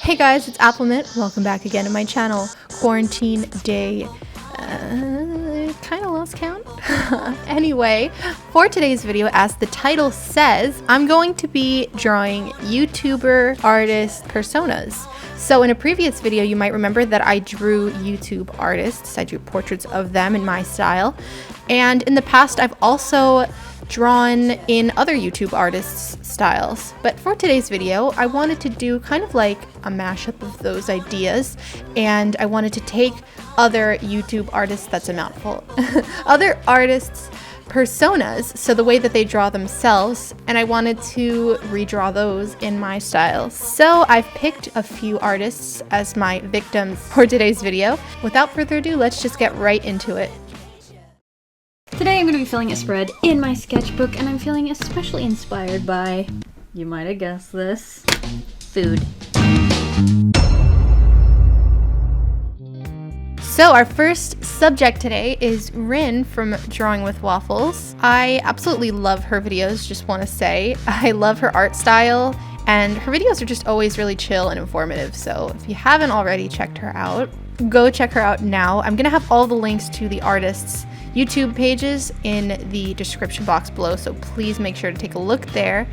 Hey guys, it's Appleminte. Welcome back again to my channel. Quarantine day, kind of lost count. Anyway, for today's video, as the title says, I'm going to be drawing YouTuber artist personas. So in a previous video, you might remember that I drew YouTube artists. I drew portraits of them in my style. And in the past, I've also drawn in other YouTube artists' styles. But for today's video, I wanted to do kind of like a mashup of those ideas, and I wanted to take other YouTube artists, that's a mouthful, other artists' personas, so the way that they draw themselves, and I wanted to redraw those in my style. So I've picked a few artists as my victims for today's video. Without further ado, let's just get right into it. Today I'm going to be filling a spread in my sketchbook, and I'm feeling especially inspired by, you might have guessed this, food. So our first subject today is Rin from Drawingwiffwaffles. I absolutely love her videos, just want to say. I love her art style, and her videos are just always really chill and informative. So if you haven't already checked her out, go check her out now. I'm going to have all the links to the artists' YouTube pages in the description box below, so please make sure to take a look there.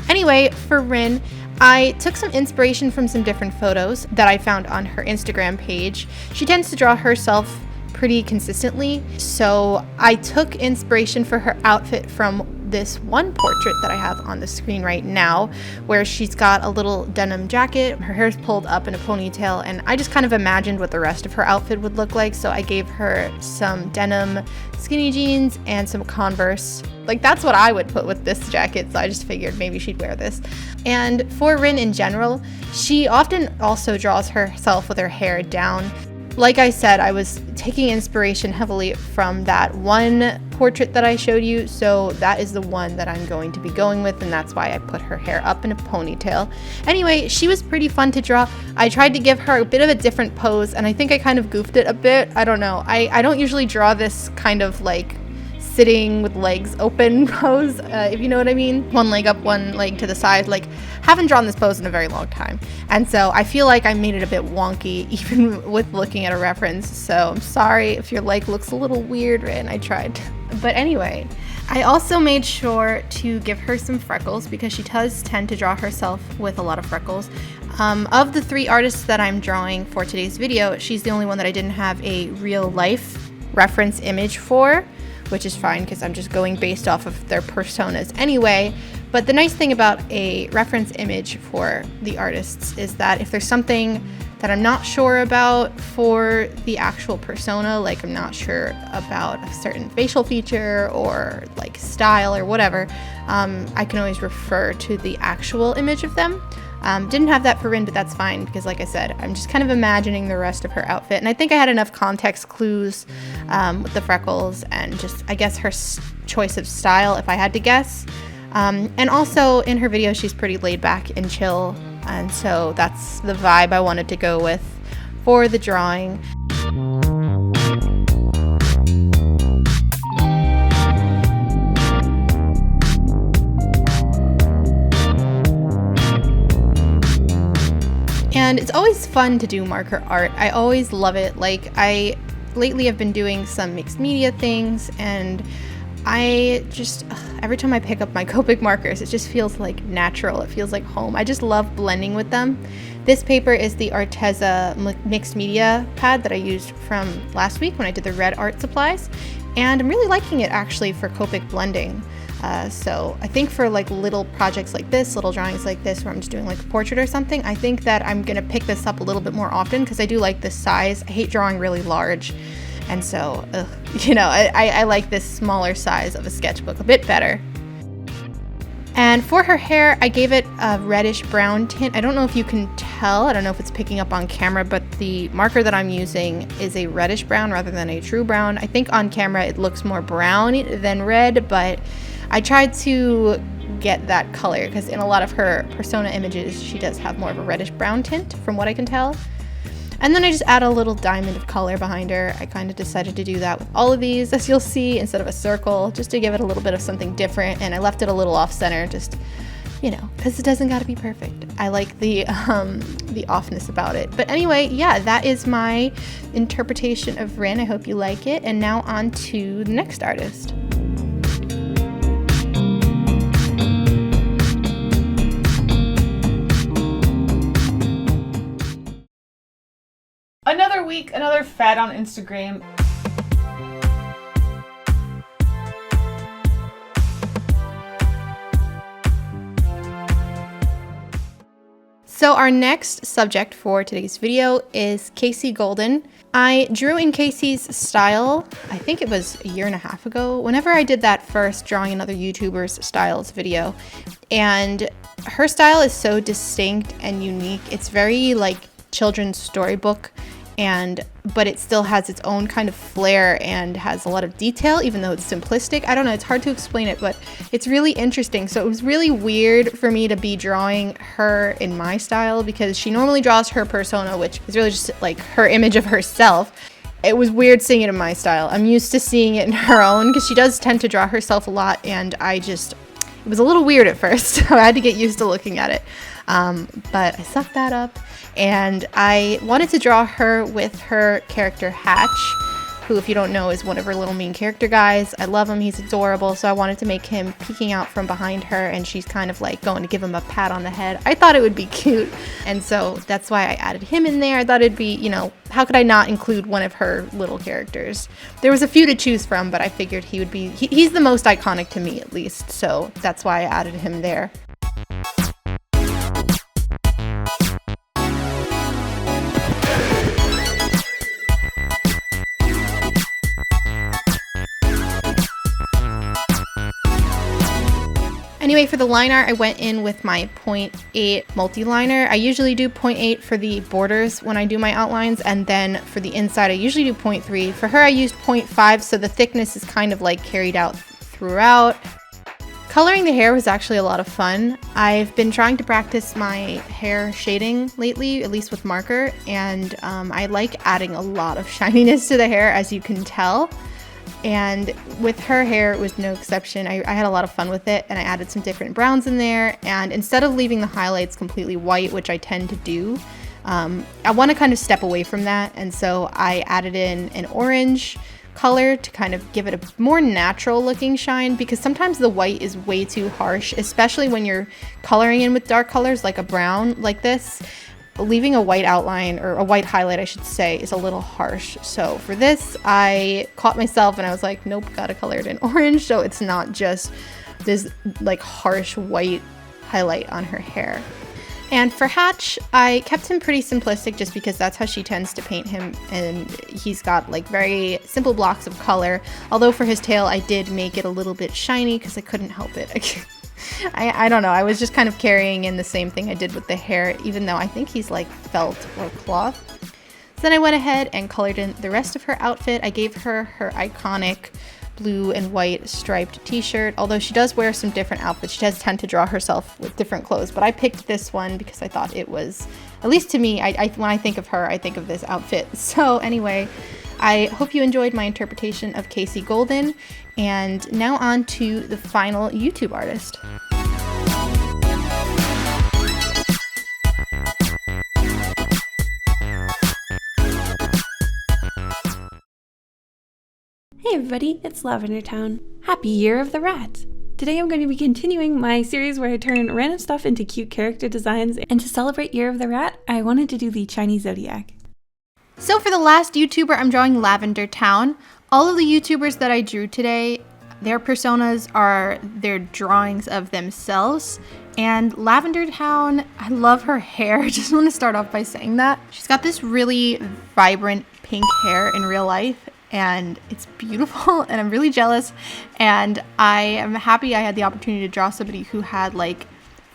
Anyway, for Rin, I took some inspiration from some different photos that I found on her Instagram page. She tends to draw herself pretty consistently, so I took inspiration for her outfit from this one portrait that I have on the screen right now, where she's got a little denim jacket, her hair's pulled up in a ponytail, and I just kind of imagined what the rest of her outfit would look like, so I gave her some denim skinny jeans and some Converse. Like, that's what I would put with this jacket, so I just figured maybe she'd wear this. And for Rin in general, she often also draws herself with her hair down. Like I said, I was taking inspiration heavily from that one portrait that I showed you, so that is the one that I'm going to be going with, and that's why I put her hair up in a ponytail. Anyway, she was pretty fun to draw. I tried to give her a bit of a different pose, and I think I kind of goofed it a bit. I don't know. I don't usually draw this kind of like sitting with legs open pose, if you know what I mean. One leg up, one leg to the side. Like, haven't drawn this pose in a very long time, and so I feel like I made it a bit wonky even with looking at a reference, so I'm sorry if your leg looks a little weird, and I tried. But anyway, I also made sure to give her some freckles because she does tend to draw herself with a lot of freckles. Of the three artists that I'm drawing for today's video, she's the only one that I didn't have a real life reference image for, which is fine because I'm just going based off of their personas anyway. But the nice thing about a reference image for the artists is that if there's something that I'm not sure about for the actual persona, like I'm not sure about a certain facial feature or like style or whatever, I can always refer to the actual image of them. Didn't have that for Rin, but that's fine because, like I said, I'm just kind of imagining the rest of her outfit, and I think I had enough context clues with the freckles and just, I guess, her choice of style, if I had to guess. And also in her video, she's pretty laid back and chill, and so that's the vibe I wanted to go with for the drawing. And it's always fun to do marker art. I always love it. Like, I lately have been doing some mixed media things, and I just, every time I pick up my Copic markers, it just feels like natural. It feels like home. I just love blending with them. This paper is the Arteza mixed media pad that I used from last week when I did the red art supplies, and I'm really liking it actually for Copic blending. So I think for like little projects like this, little drawings like this, where I'm just doing like a portrait or something, I think that I'm gonna pick this up a little bit more often because I do like this size. I hate drawing really large, and so, you know, I like this smaller size of a sketchbook a bit better. And for her hair, I gave it a reddish brown tint. I don't know if you can tell, I don't know if it's picking up on camera, but the marker that I'm using is a reddish brown rather than a true brown. I think on camera it looks more brown than red, but I tried to get that color because in a lot of her persona images, she does have more of a reddish brown tint from what I can tell. And then I just add a little diamond of color behind her. I kind of decided to do that with all of these, as you'll see, instead of a circle, just to give it a little bit of something different. And I left it a little off center just you know, because it doesn't got to be perfect. I like the offness about it. But anyway, yeah, that is my interpretation of Rin. I hope you like it. And now on to the next artist. Another week, another fad on Instagram. So our next subject for today's video is Kasey Golden. I drew in Kasey's style, I think it was a year and a half ago, whenever I did that first drawing another YouTuber's styles video. And her style is so distinct and unique. It's very like children's storybook, but it still has its own kind of flair and has a lot of detail, even though it's simplistic. I don't know, it's hard to explain it, but it's really interesting. So it was really weird for me to be drawing her in my style because she normally draws her persona, which is really just like her image of herself. It was weird seeing it in my style. I'm used to seeing it in her own because she does tend to draw herself a lot, and it was a little weird at first. So I had to get used to looking at it. But I sucked that up, and I wanted to draw her with her character Hatch, who, if you don't know, is one of her little mean character guys. I love him, he's adorable, so I wanted to make him peeking out from behind her, and she's kind of like going to give him a pat on the head. I thought it would be cute, and so that's why I added him in there. I thought it'd be, you know, how could I not include one of her little characters? There was a few to choose from, but I figured he would be, he's the most iconic to me at least, so that's why I added him there. Anyway, for the line art, I went in with my 0.8 multi-liner. I usually do 0.8 for the borders when I do my outlines, and then for the inside, I usually do 0.3. For her, I used 0.5, so the thickness is kind of like carried out throughout. Coloring the hair was actually a lot of fun. I've been trying to practice my hair shading lately, at least with marker, and I like adding a lot of shininess to the hair, as you can tell. And with her hair, it was no exception. I had a lot of fun with it, and I added some different browns in there. And instead of leaving the highlights completely white, which I tend to do, I want to kind of step away from that. And so I added in an orange color to kind of give it a more natural looking shine, because sometimes the white is way too harsh, especially when you're coloring in with dark colors like a brown like this. Leaving a white outline, or a white highlight I should say, is a little harsh. So for this, I caught myself and I was like, nope, gotta color it in orange so it's not just this like harsh white highlight on her hair. And for Hatch, I kept him pretty simplistic just because that's how she tends to paint him, and he's got like very simple blocks of color. Although for his tail, I did make it a little bit shiny because I couldn't help it. I don't know, I was just kind of carrying in the same thing I did with the hair, even though I think he's like felt or cloth. So then I went ahead and colored in the rest of her outfit. I gave her her iconic blue and white striped t-shirt, although she does wear some different outfits. She does tend to draw herself with different clothes, but I picked this one because I thought it was, at least to me, when I think of her, I think of this outfit. So anyway, I hope you enjoyed my interpretation of Kasey Golden, and now on to the final YouTube artist. Hey everybody, it's Lavendertowne. Happy Year of the Rat! Today I'm going to be continuing my series where I turn random stuff into cute character designs, and to celebrate Year of the Rat, I wanted to do the Chinese zodiac. So for the last YouTuber, I'm drawing Lavendertowne. All of the YouTubers that I drew today, their personas are their drawings of themselves. And Lavendertowne, I love her hair. I just want to start off by saying that. She's got this really vibrant pink hair in real life, and it's beautiful, and I'm really jealous. And I am happy I had the opportunity to draw somebody who had like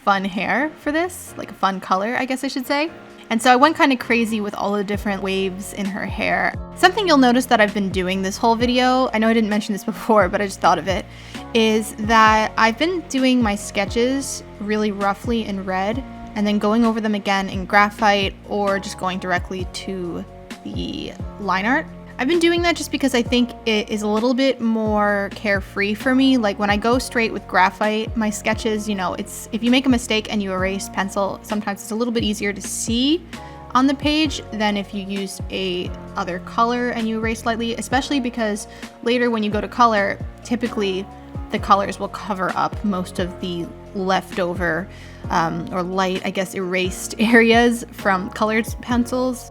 fun hair for this, like a fun color, I guess I should say. And so I went kind of crazy with all the different waves in her hair. Something you'll notice that I've been doing this whole video, I know I didn't mention this before, but I just thought of it, is that I've been doing my sketches really roughly in red, and then going over them again in graphite, or just going directly to the line art. I've been doing that just because I think it is a little bit more carefree for me. Like when I go straight with graphite, my sketches, you know, it's if you make a mistake and you erase pencil, sometimes it's a little bit easier to see on the page than if you use a other color and you erase slightly, especially because later when you go to color, typically the colors will cover up most of the leftover or light, I guess, erased areas from colored pencils.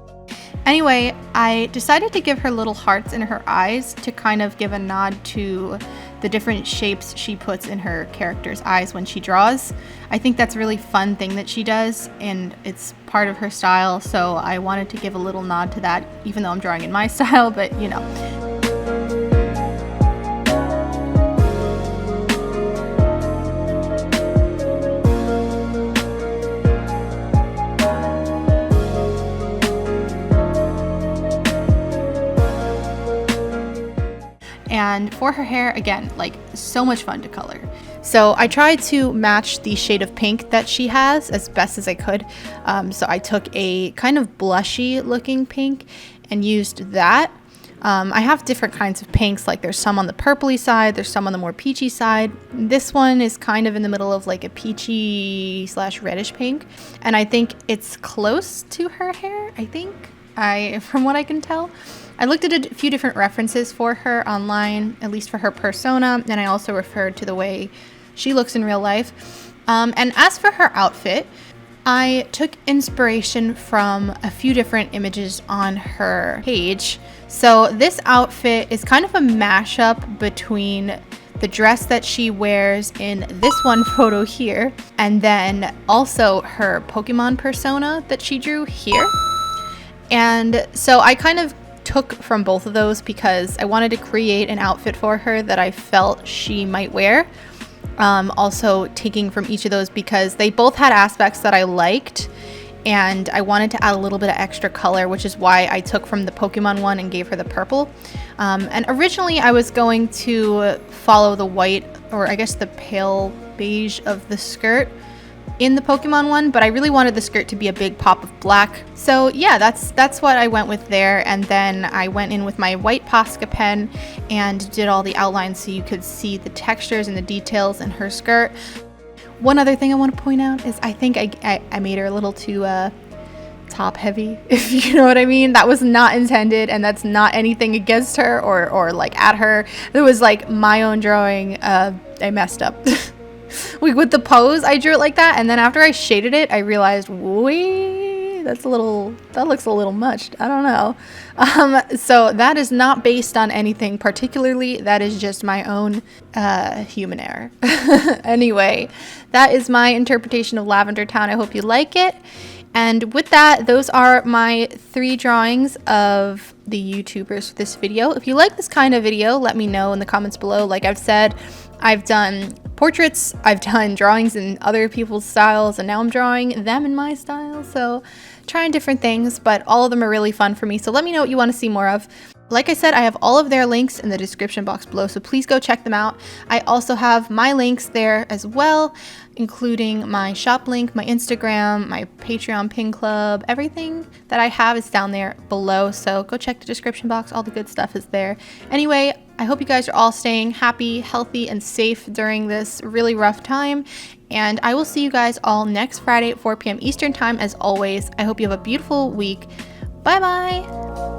Anyway, I decided to give her little hearts in her eyes to kind of give a nod to the different shapes she puts in her character's eyes when she draws. I think that's a really fun thing that she does, and it's part of her style, so I wanted to give a little nod to that, even though I'm drawing in my style, but you know. And for her hair, again, like so much fun to color. So I tried to match the shade of pink that she has as best as I could. So I took a kind of blushy looking pink and used that. I have different kinds of pinks, like there's some on the purpley side, there's some on the more peachy side. This one is kind of in the middle of like a peachy / reddish pink. And I think it's close to her hair, from what I can tell. I looked at a few different references for her online, at least for her persona, and I also referred to the way she looks in real life. And as for her outfit, I took inspiration from a few different images on her page. So this outfit is kind of a mashup between the dress that she wears in this one photo here, and then also her Pokemon persona that she drew here. And so I kind of took from both of those because I wanted to create an outfit for her that I felt she might wear. Also taking from each of those because they both had aspects that I liked, and I wanted to add a little bit of extra color, which is why I took from the Pokemon one and gave her the purple. And originally I was going to follow the white, or I guess the pale beige of the skirt in the Pokemon one, but I really wanted the skirt to be a big pop of black. So yeah, that's what I went with there. And then I went in with my white Posca pen and did all the outlines so you could see the textures and the details in her skirt. One other thing I want to point out is I think I made her a little too top heavy, if you know what I mean. That was not intended, and that's not anything against her or like at her. It was like my own drawing. I messed up. With the pose, I drew it like that, and then after I shaded it, I realized, wait, that looks a little much. I don't know. So that is not based on anything particularly. That is just my own human error. Anyway, that is my interpretation of Lavendertowne. I hope you like it. And with that, those are my 3 drawings of the YouTubers for this video. If you like this kind of video, let me know in the comments below. Like I've said, I've done portraits, I've done drawings in other people's styles, and now I'm drawing them in my style. So trying different things, but all of them are really fun for me. So let me know what you want to see more of. Like I said, I have all of their links in the description box below, so please go check them out. I also have my links there as well, including my shop link, my Instagram, my Patreon pin club. Everything that I have is down there below, so go check the description box. All the good stuff is there. Anyway, I hope you guys are all staying happy, healthy, and safe during this really rough time. And I will see you guys all next Friday at 4 p.m. Eastern Time. As always, I hope you have a beautiful week. Bye-bye.